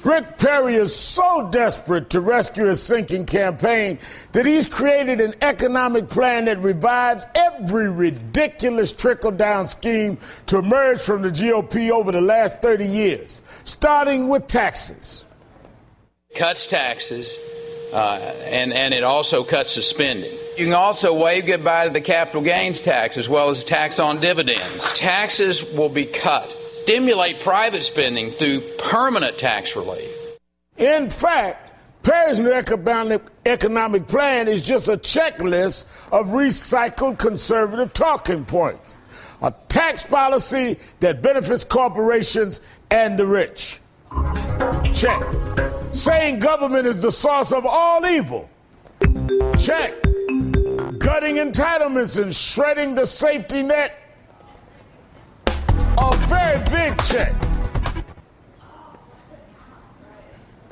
Rick Perry is so desperate to rescue his sinking campaign that he's created an economic plan that revives every ridiculous trickle-down scheme to emerge from the GOP over the last 30 years, starting with taxes. Cuts taxes, and it also cuts the spending. You can also wave goodbye to the capital gains tax as well as tax on dividends. Taxes will be cut. Stimulate private spending through permanent tax relief. In fact, Perry's new economic plan is just a checklist of recycled conservative talking points. A tax policy that benefits corporations and the rich. Check. Saying government is the source of all evil. Check. Gutting entitlements and shredding the safety net. A very big check.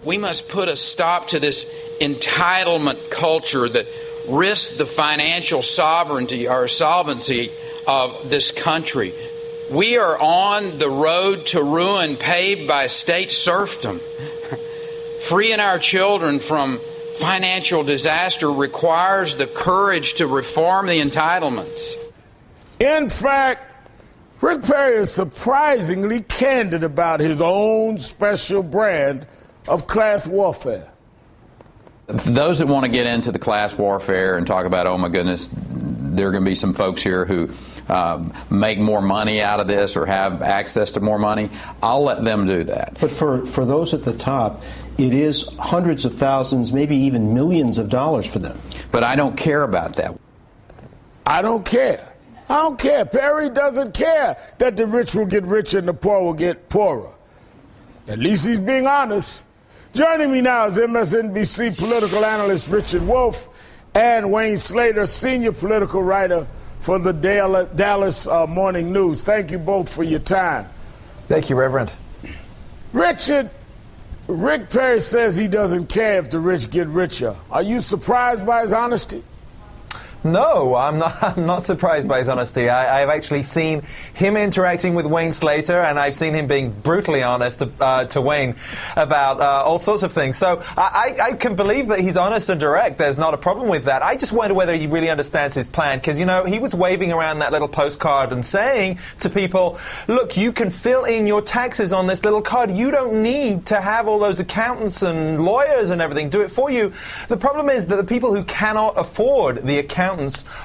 We must put a stop to this entitlement culture that risks the financial sovereignty or solvency of this country. We are on the road to ruin paved by state serfdom. Freeing our children from financial disaster requires the courage to reform the entitlements. In fact, Rick Perry is surprisingly candid about his own special brand of class warfare. For those that want to get into the class warfare and talk about, oh my goodness, there are going to be some folks here who make more money out of this or have access to more money, I'll let them do that. But for those at the top, it is hundreds of thousands, maybe even millions of dollars for them. But I don't care about that. I don't care. I don't care. Perry doesn't care that the rich will get richer and the poor will get poorer. At least he's being honest. Joining me now is MSNBC political analyst Richard Wolff and Wayne Slater, senior political writer for the Dallas Morning News. Thank you both for your time. Thank you, Reverend. Richard, Rick Perry says he doesn't care if the rich get richer. Are you surprised by his honesty? No, I'm not surprised by his honesty. I've actually seen him interacting with Wayne Slater, and I've seen him being brutally honest to Wayne about all sorts of things. So I can believe that he's honest and direct. There's not a problem with that. I just wonder whether he really understands his plan, because, you know, he was waving around that little postcard and saying to people, look, you can fill in your taxes on this little card. You don't need to have all those accountants and lawyers and everything do it for you. The problem is that the people who cannot afford the accountants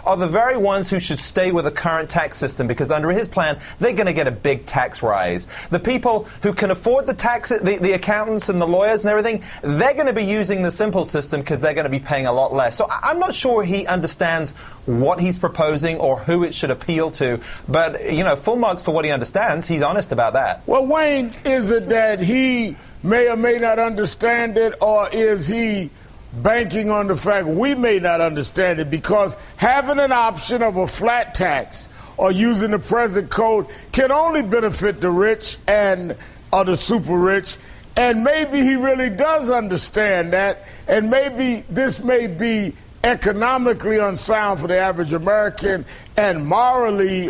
are the very ones who should stay with the current tax system, because under his plan, they're going to get a big tax rise. The people who can afford the accountants and the lawyers and everything, they're going to be using the simple system because they're going to be paying a lot less. So I'm not sure he understands what he's proposing or who it should appeal to. But, you know, full marks for what he understands. He's honest about that. Well, Wayne, is it that he may or may not understand it, or is he banking on the fact we may not understand it? Because having an option of a flat tax or using the present code can only benefit the rich or the super rich. And maybe he really does understand that, and maybe this may be economically unsound for the average American and morally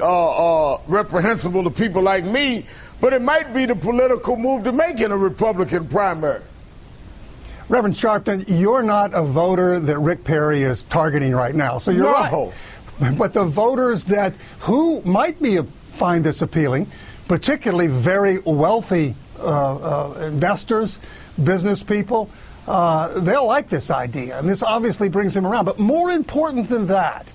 reprehensible to people like me, but it might be the political move to make in a Republican primary. Reverend Sharpton, you're not a voter that Rick Perry is targeting right now, so you're right. But the voters who might find this appealing, particularly very wealthy investors, business people, they'll like this idea, and this obviously brings him around. But more important than that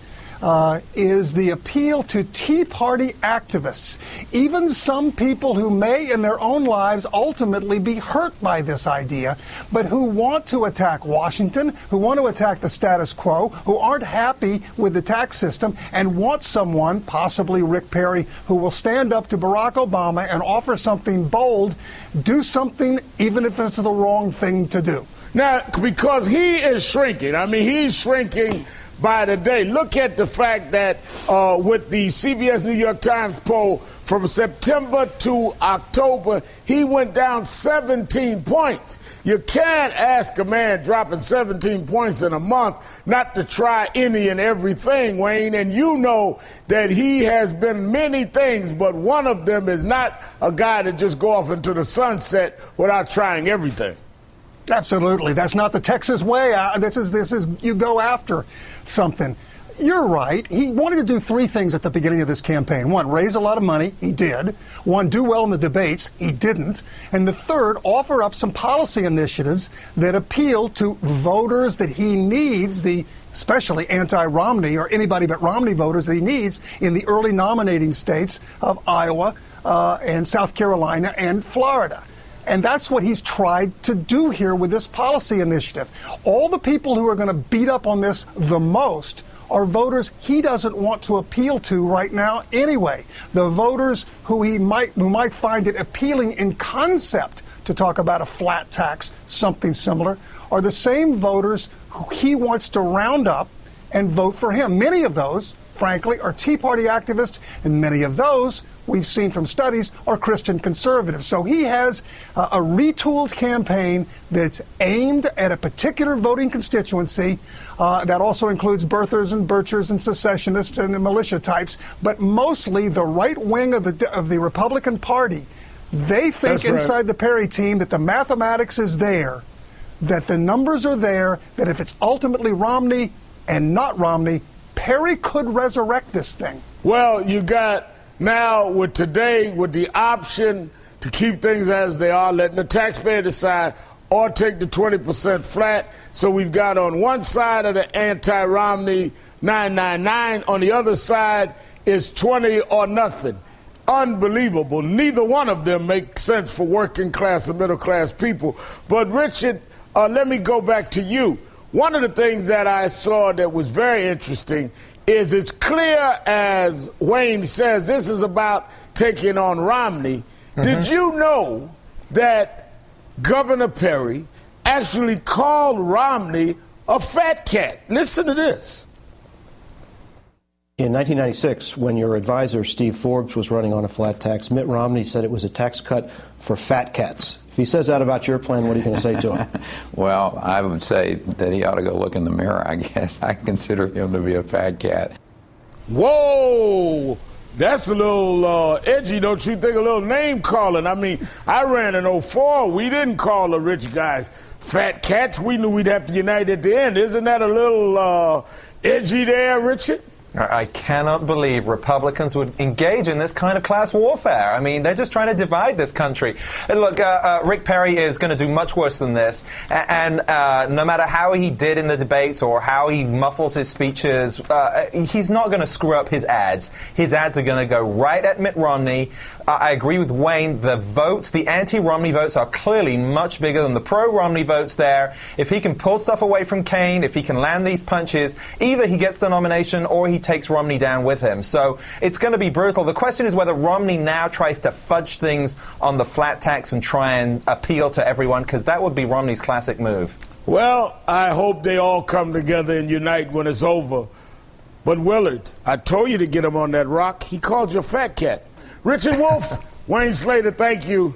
is the appeal to Tea Party activists, even some people who may in their own lives ultimately be hurt by this idea, but who want to attack Washington, who want to attack the status quo, who aren't happy with the tax system, and want someone, possibly Rick Perry, who will stand up to Barack Obama and offer something bold, do something even if it's the wrong thing to do. Now, because he is shrinking, I mean, he's shrinking by the day. Look at the fact that with the CBS New York Times poll, from September to October, he went down 17 points. You can't ask a man dropping 17 points in a month not to try any and everything, Wayne. And you know that he has been many things, but one of them is not a guy to just go off into the sunset without trying everything. Absolutely. That's not the Texas way. This is you go after something. You're right. He wanted to do three things at the beginning of this campaign. One, raise a lot of money. He did. One, do well in the debates. He didn't. And the third, offer up some policy initiatives that appeal to voters that he needs, especially anti-Romney or anybody but Romney voters that he needs in the early nominating states of Iowa and South Carolina and Florida. And that's what he's tried to do here with this policy initiative. All the people who are going to beat up on this the most are voters he doesn't want to appeal to right now anyway. The voters who might find it appealing in concept to talk about a flat tax, something similar, are the same voters who he wants to round up and vote for him. Many of those, frankly, are Tea Party activists, and many of those, we've seen from studies, are Christian conservatives. So he has a retooled campaign that's aimed at a particular voting constituency that also includes birthers and birchers and secessionists and the militia types, but mostly the right wing of the Republican Party. They think inside the Perry team that the mathematics is there, that the numbers are there, that if it's ultimately Romney and not Romney, Perry could resurrect this thing. Well, you got now with today, with the option to keep things as they are, letting the taxpayer decide, or take the 20% flat. So we've got on one side of the anti-Romney 999, on the other side is 20 or nothing. Unbelievable. Neither one of them make sense for working class and middle class people. But Richard, let me go back to you. One of the things that I saw that was very interesting is it's clear, as Wayne says, this is about taking on Romney. Mm-hmm. Did you know that Governor Perry actually called Romney a fat cat? Listen to this. In 1996, when your advisor, Steve Forbes, was running on a flat tax, Mitt Romney said it was a tax cut for fat cats. If he says that about your plan, what are you going to say to him? Well, I would say that he ought to go look in the mirror, I guess. I consider him to be a fat cat. Whoa! That's a little edgy, don't you think? A little name calling. I mean, I ran in 04. We didn't call the rich guys fat cats. We knew we'd have to unite at the end. Isn't that a little edgy there, Richard? I cannot believe Republicans would engage in this kind of class warfare. I mean, they're just trying to divide this country. And look, Rick Perry is going to do much worse than this. And no matter how he did in the debates or how he muffles his speeches, he's not going to screw up his ads. His ads are going to go right at Mitt Romney. I agree with Wayne. The votes, the anti-Romney votes, are clearly much bigger than the pro-Romney votes there. If he can pull stuff away from Kaine, if he can land these punches, either he gets the nomination or he takes Romney down with him. So it's going to be brutal. The question is whether Romney now tries to fudge things on the flat tax and try and appeal to everyone, because that would be Romney's classic move. Well, I hope they all come together and unite when it's over. But Willard, I told you to get him on that rock. He called you a fat cat. Richard Wolff, Wayne Slater, thank you.